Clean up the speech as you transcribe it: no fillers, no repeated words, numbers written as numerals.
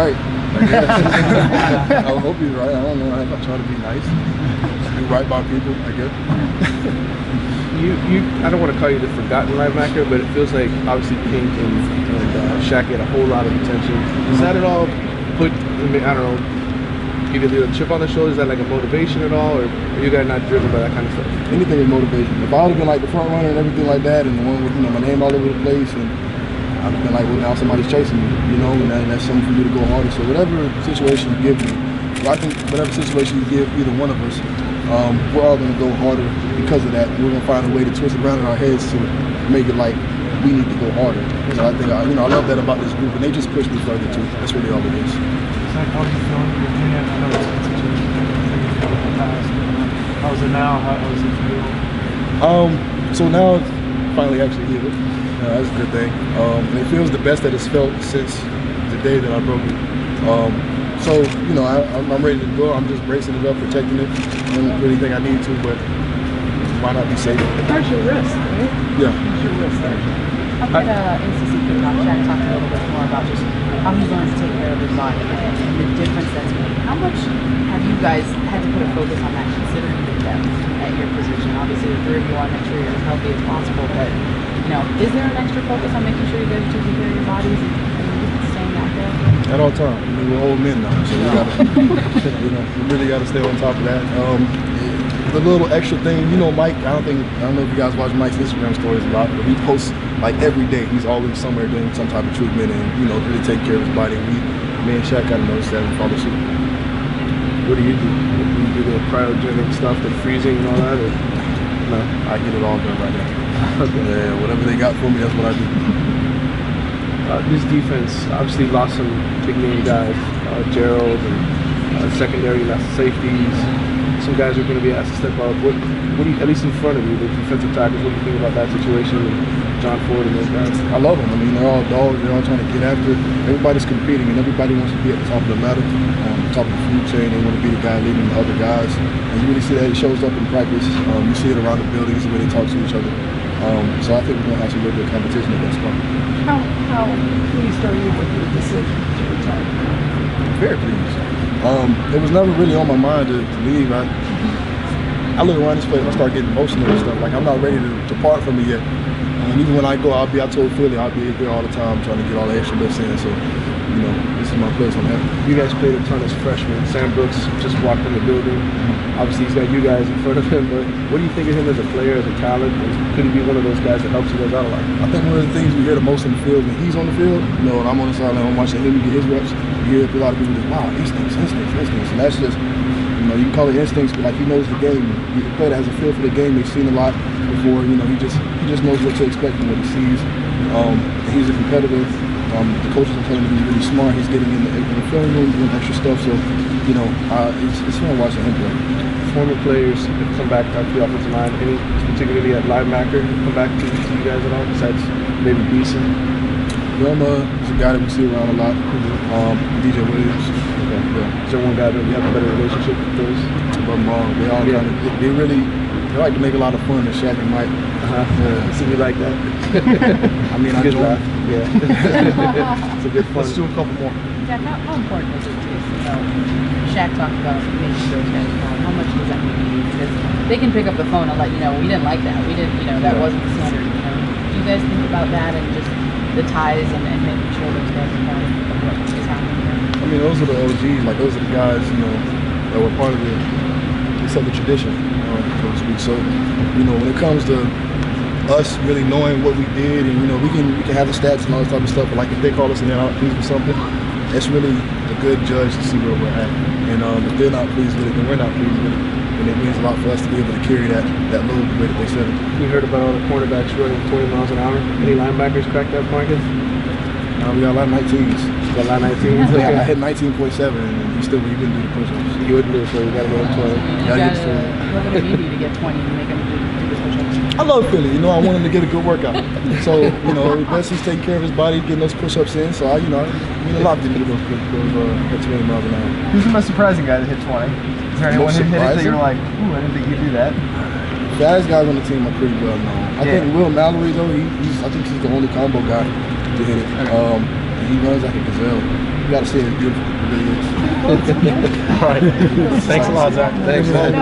right, I guess. I hope he's right. I don't know. I try to be nice. Do right by people, I guess. I don't want to call you the forgotten linebacker, but it feels like obviously Pink and Shaq get a whole lot of attention. Does that at all put, I don't know, give you a chip on the shoulder? Is that like a motivation at all, or are you guys not driven by that kind of stuff? Anything is motivation. If I would have been like the front runner and everything like that, and the one with my name all over the place, and I've been like, well, now somebody's chasing me, and that's something for me to go harder. So whatever situation you give me, I think whatever situation you give either one of us, we're all going to go harder because of that. We're going to find a way to twist it around in our heads to make it like we need to go harder. So I think, I love that about this group, and they just push me further too. That's really all it is. How do you feel in your opinion? I know it's such a past. How's it now? How does it feel? So now it's finally actually healed. That's a good thing. And it feels the best that it's felt since the day that I broke it. So, I'm ready to go. I'm just bracing it up, protecting it. I don't really think I need to, but why not be safe? It hurts your wrist, right? Yeah. It hurts your wrist there. How could NCC Shaq talk a little bit more about just how he's learned to take care of his body and the difference that's made? How much have you guys had to put a focus on that, considering the depth at your position? Obviously, the three of you want to make sure you're as healthy as possible, but is there an extra focus on making sure you guys are taking care of your bodies and staying out there? At all times. We're old men now, so we gotta, we really gotta stay on top of that. The little extra thing, Mike. I don't know if you guys watch Mike's Instagram stories a lot, but he posts like every day. He's always somewhere doing some type of treatment and really take care of his body. Me and Shaq gotta notice that and follow suit. What do you do? Do you do the cryogenic stuff, the freezing and all that? Or? No, I get it all done right now. Okay. Yeah, whatever they got for me, that's what I do. This defense obviously lost some big name guys, Gerald, and secondary lost safeties. Some guys are going to be asked to step up. What do you, at least in front of you, the defensive tackles, what do you think about that situation and John Ford and those guys? I love them. They're all dogs. They're all trying to get after it. Everybody's competing, and everybody wants to be at the top of the ladder, top of the food chain. They want to be the guy leading the other guys. And you really see that it shows up in practice. You see it around the buildings, the way they talk to each other. So I think we're going to have some real good competition at that spot. How pleased are you with your decision to retire? Very pleased. It was never really on my mind to leave. I look around this place and I start getting emotional and stuff. Like, I'm not ready to part from it yet. Even when I go, I told Philly I'll be here all the time trying to get all the extra lifts in. So, this is my place. I'm happy. You guys played a ton as freshmen. Sam Brooks just walked in the building. Obviously, he's got you guys in front of him. But what do you think of him as a player, as a talent? Could he be one of those guys that helps you guys out a lot? I think one of the things we hear the most on the field when he's on the field, and I'm on the sideline, I'm watching him get his reps. You hear a lot of people just, wow, instincts. And that's just, you can call it instincts, but like he knows the game. He's a player that has a feel for the game. They've seen a lot before. He just knows what to expect from what he sees. He's a competitor. The coaches are telling him he's really smart. He's getting in the film room, doing extra stuff. So, it's fun watching him play. Former players that come back to the offensive line, any particularly at linebacker, come back to you guys at all, besides maybe Beeson? Wilma is a guy that we see around a lot. DJ Williams. Okay. Yeah. Is there one guy that you have a better relationship with those? They all they like to make a lot of fun of Shaq and Mike. So you like that? I good do. laugh. Yeah. It's a good fun. Let's do a couple more. Jack, how important is it to Shaq talked about making those guys calm. How much does that mean to you? Because they can pick up the phone and let you know, we didn't like that. We didn't, that wasn't the standard. Do you guys think about that and just the ties and making sure those guys are part of what is happening there? Those are the OGs. Like, those are the guys, that were part of the tradition, so to speak. So, when it comes to us really knowing what we did, and we can have the stats and all this type of stuff, but like if they call us and they're not pleased with something, it's really a good judge to see where we're at. And if they're not pleased with it, then we're not pleased with it. And it means a lot for us to be able to carry that load the way that they said it. We heard about all the cornerbacks running 20 miles an hour. Any linebackers crack that market? We got a lot of 19s. You got a lot of 19s? Yeah, I hit 19.7 and he couldn't do the push-ups. You wouldn't do it, so you got to go to 20. What would you do to get 20 and make them do the push-ups? I love Philly. I want him to get a good workout. So, best he's taking care of his body, getting those push-ups in. So, I mean a lot to do those 20 miles an hour. Who's the most surprising guy that hit 20? Is there anyone who hit it that you're like, ooh, I didn't think you'd do that? Fast guys on the team are pretty well known. I think Will Mallory, though, I think he's the only combo guy to hit it. he runs like a gazelle. You got to see it. It's beautiful. It really is. All right. Thanks a lot, Zach. Thanks, man.